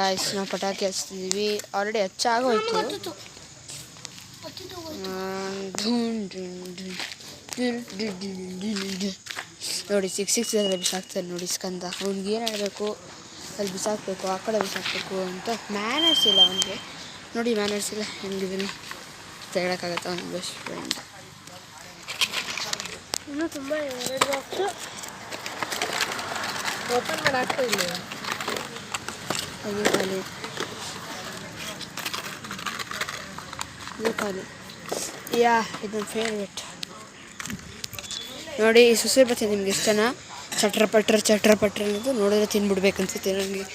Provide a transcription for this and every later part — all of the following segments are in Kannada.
ಗಾಯ್ಸ್ ನಾವು ಪಟಾಕಿ ಹಚ್ತಿದ್ದೀವಿ. ಆಲ್ರೆಡಿ ಹಚ್ಚಾಗೋಯ್ತು. ನೋಡಿ ಸಿಕ್ಸ್ ಅಲ್ಲಿ ಬಿಸಾಕ್ತಾರೆ ನೋಡಿ ಸ್ಕಂದ. ಅವ್ನಿಗೆ ಏನು ಹೇಳಬೇಕು, ಅಲ್ಲಿ ಬಿಸಾಕಬೇಕು, ಆ ಕಡೆ ಬಿಸಾಕಬೇಕು ಅಂತ ಮ್ಯಾನರ್ಸ್ ಇಲ್ಲ ಅವನಿಗೆ. ನೋಡಿ ಮ್ಯಾನರ್ಸ್ ಇಲ್ಲ ಹೆಂಗಿದ್ದೀನಿ ಹೇಳೋಕ್ಕಾಗತ್ತೆ ಅವ್ನ ಬೆಸ್ಟ್ ಫ್ರೆಂಡ್. ಇನ್ನೂ ತುಂಬ 2 ಬಾಕ್ಸು ಓಪನ್ ಮಾಡಾಕ್ತಾ ಇಲ್ಲ ಹಾಗೆ ಖಾಲಿ ಇದು ಖಾಲಿ. ಇದು ನನ್ನ ಫೇವ್ರೇಟ್. ನೋಡಿ ಈ ಸುಸೂರು ಬತ್ತಿ ನಿಮ್ಗೆ ಇಷ್ಟನಾ? ಚಟ್ರ ಪಟ್ರ ಅನ್ನೋದು ನೋಡಿದ್ರೆ ತಿನ್ಬಿಡ್ಬೇಕನ್ಸುತ್ತೆ ನನಗೆ,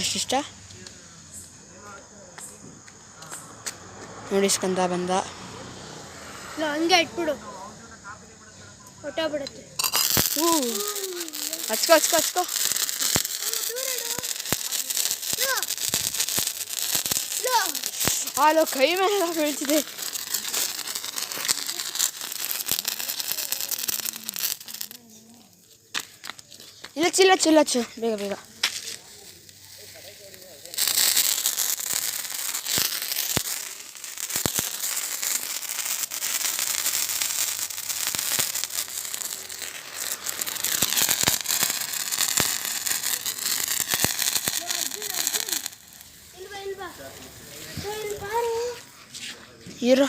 ಅಷ್ಟಿಷ್ಟ. ನೋಡಿ ಸ್ಕಂದ ಬಂದ. ಹಂಗೆ ಇಟ್ಬಿಡು, ಹೊಟ್ಟೋಗ್ಬಿಡುತ್ತೆ. ಹಚ್ಕೋ ಹಾಲು ಕೈ ಮೇಲೆ ಬೀಳ್ತಿದೆ. ಇಲ್ಲ ಚಿಲ್ಲಚ್ಚು ಬೇಗ. ಇರೋ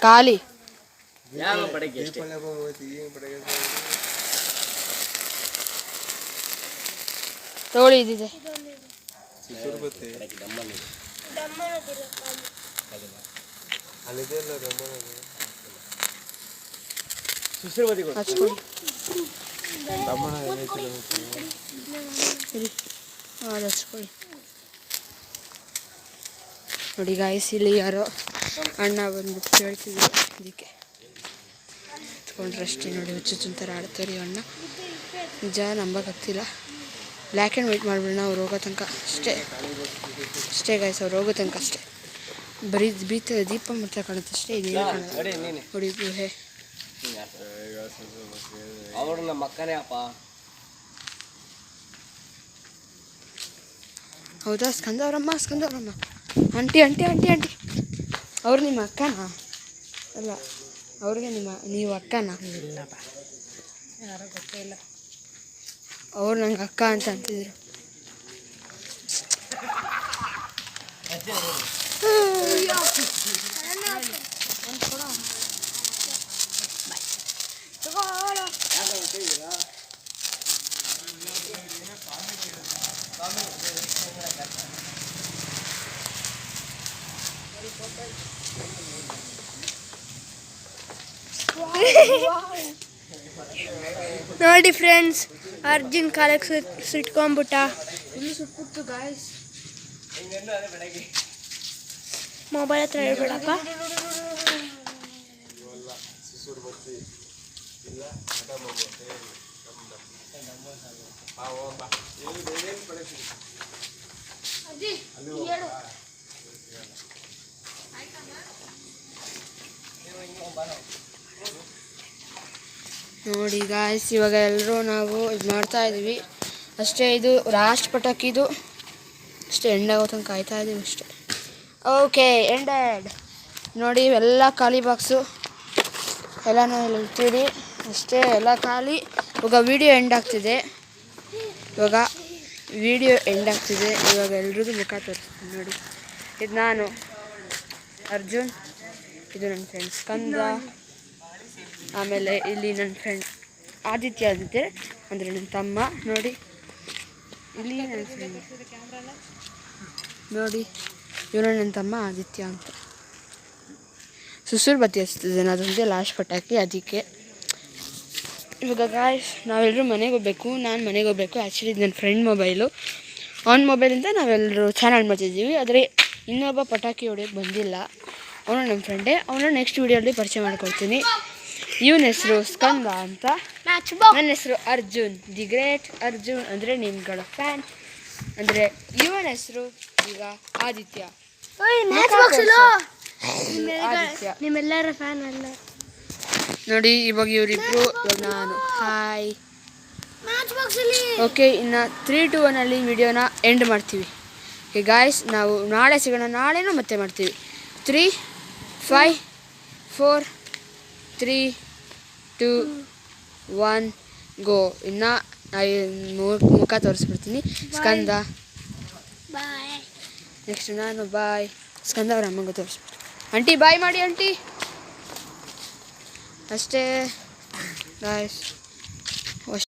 ಖಾಲಿ ತಗೊಳ್ಳಿ. ಇದಿದೆ ಹಚ್ಕೊಳ್ಳಿ. ನೋಡಿ ಗಾಯ್ಸ್, ಇಲ್ಲಿ ಯಾರೋ ಅಣ್ಣ ಬಂದ್ಬಿಟ್ಟು ಕೇಳ್ತಿದ್ರು, ಅದಕ್ಕೆ ಎತ್ಕೊಂಡ್ರಷ್ಟೇ. ನೋಡಿ ಹುಚ್ಚುಚ್ಚು ಥರ ಆಡ್ತಾರೆ ಅಣ್ಣ. ನಿಜ ನಂಬಕ್ಕಾಗ್ತಿಲ್ಲ. ಬ್ಲ್ಯಾಕ್ ಆ್ಯಂಡ್ ವೈಟ್ ಮಾಡಿಬಿಡೋಣ ಅವ್ರು ಹೋಗೋ ತನಕ ಅಷ್ಟೇ ಗಾಯ್ಸ್. ಅವ್ರು ಹೋಗೋ ತನಕ ಅಷ್ಟೇ. ಬರೀ ದೀಪ ಮಾತ್ರ ಕಾಣುತ್ತೆ ಅಷ್ಟೇ. ಇದೇನು ಕಾಣುತ್ತೆ ನೋಡಿ ಗುಹೆ. ಅವರು ನಮ್ಮ ಅಕ್ಕನೇ ಅಪ್ಪ. ಹೌದಾ? ಸ್ಕಂದ ಅವರಮ್ಮ ಆಂಟಿ ಅವ್ರು ನಿಮ್ಮ ಅಕ್ಕನಾ? ಅಲ್ಲ, ಅವ್ರಿಗೆ ನೀವು ಅಕ್ಕನಾ? ಇಲ್ಲಪ್ಪ, ಯಾರೋ ಗೊತ್ತೇ ಇಲ್ಲ. ಅವ್ರು ನಂಗೆ ಅಕ್ಕ ಅಂತ ಅಂತಿದ್ರು. ನೋಡಿ ಫ್ರೆಂಡ್ಸ್, ಅರ್ಜುನ್ ಕಾಲಕ್ಕೆ ಸುಟ್ಕೊಂಡ್ಬಿಟ್ಟ. ಸುಟ್ಬಿಟ್ಟು ಗಾಯ್ಸ್. ಮೊಬೈಲ್ ಹತ್ರ ಹೇಳ್ಬೇಡಪ್ಪ. ನೋಡಿ ಗಾಯ್ಸ್, ಇವಾಗ ಎಲ್ಲರೂ ನಾವು ಇದು ಮಾಡ್ತಾ ಇದ್ದೀವಿ ಅಷ್ಟೇ. ಇದು ಲಾಸ್ಟ್ ಪಟಾಕಿದು ಅಷ್ಟೇ. ಎಂಡಾಗೋ ತನಕ ಕಾಯ್ತಾ ಇದ್ದೀವಿ ಅಷ್ಟೇ. Okay, ended. ನೋಡಿ ಇವೆಲ್ಲ ಖಾಲಿ ಬಾಕ್ಸು ಎಲ್ಲನೂ ಇಳ್ತೀರಿ ಅಷ್ಟೇ, ಎಲ್ಲ ಖಾಲಿ. ಇವಾಗ ವಿಡಿಯೋ ಎಂಡ್ ಆಗ್ತಿದೆ. ಇವಾಗ ಎಲ್ರಿಗೂ ಮುಖ ತೋರಿಸ್ತೀನಿ ನೋಡಿ. ಇದು ನಾನು ಅರ್ಜುನ್, ಇದು ನನ್ನ ಫ್ರೆಂಡ್ ಸ್ಕಂದ, ಆಮೇಲೆ ಇಲ್ಲಿ ನನ್ನ ಫ್ರೆಂಡ್ ಆದಿತ್ಯ ಅಂದರೆ ನನ್ನ ತಮ್ಮ. ನೋಡಿ ಇಲ್ಲಿ ನನ್ನ ಫ್ರೆಂಡ್ ನೋಡಿ, ಇವನು ನನ್ನ ತಮ್ಮ ಆದಿತ್ಯ ಅಂತ. ಸುಸೂರು ಬತ್ತಿ ಹಚ್ತಿದ್ದೇನೆ, ಅದೊಂದೇ ಲಾಸ್ಟ್ ಪಟಾಕಿ, ಅದಕ್ಕೆ. ಇವಾಗ ಗಾಯ್ಸ್ ನಾವೆಲ್ಲರೂ ಮನೆಗೆ ಹೋಗ್ಬೇಕು. ನಾನು ಮನೆಗೆ ಹೋಗ್ಬೇಕು. ಆ್ಯಕ್ಚುಲಿ ಇದು ನನ್ನ ಫ್ರೆಂಡ್ ಮೊಬೈಲು. ಅವನ ಮೊಬೈಲಿಂದ ನಾವೆಲ್ಲರೂ ಚಾನಲ್ ಮಾಡ್ತಿದ್ದೀವಿ. ಆದರೆ ಇನ್ನೊಬ್ಬ ಪಟಾಕಿ ಹೊಡೆಯೋಕ್ಕೆ ಬಂದಿಲ್ಲ, ಅವನು ನಮ್ಮ ಫ್ರೆಂಡೇ. ಅವನು ನೆಕ್ಸ್ಟ್ ವೀಡಿಯೋದಲ್ಲಿ ಪರಿಚಯ ಮಾಡ್ಕೊಳ್ತೀನಿ. ಇವನ ಹೆಸರು ಸ್ಕಂದ ಅಂತ. Match box. ನನ್ನ ಹೆಸರು ಅರ್ಜುನ್, ದಿ ಗ್ರೇಟ್ ಅರ್ಜುನ್ ಅಂದರೆ ನಿಮ್ಗಳ ಫ್ಯಾನ್. ಅಂದರೆ ಇವನ ಹೆಸರು ಈಗ ಆದಿತ್ಯ. ಮ್ಯಾಚ್ ಬಾಕ್ಸ್ ಆದಿತ್ಯ ನಿಮ್ಮೆಲ್ಲರ ಫ್ಯಾನ್ ಅಲ್ಲ. ನೋಡಿ ಇವಾಗ ಇವರಿಬ್ರು, ಇವಾಗ ನಾನು. ಹಾಯ್. ಮ್ಯಾಚ್ ಬಾಕ್ಸ್ ಅಲ್ಲಿ ಓಕೆ, ಇನ್ನು 3, 2, 1 ವಿಡಿಯೋನ ಎಂಡ್ ಮಾಡ್ತೀವಿ. ಓಕೆ ಗಾಯ್ಸ್, ನಾವು ನಾಳೆ ಸಿಗೋಣ. ನಾಳೆನೂ ಮತ್ತೆ ಮಾಡ್ತೀವಿ. 3, 5, 4, 3, 2, 1 ಗೋ. ಇನ್ನು ಮುಖ ತೋರಿಸ್ಬಿಡ್ತೀನಿ. ಸ್ಕಂದ, ಬಾಯ್. ನೆಕ್ಸ್ಟ್ ನಾನು ಬಾಯ್. ಸ್ಕಂದ ಅವ್ರ ಅಮ್ಮಂಗೆ ತೋರಿಸ್ಬಿಟ್ಟು. ಆಂಟಿ ಬಾಯ್ ಮಾಡಿ ಆಂಟಿ. ಅಷ್ಟೇ ಗಾಯ್ಸ್.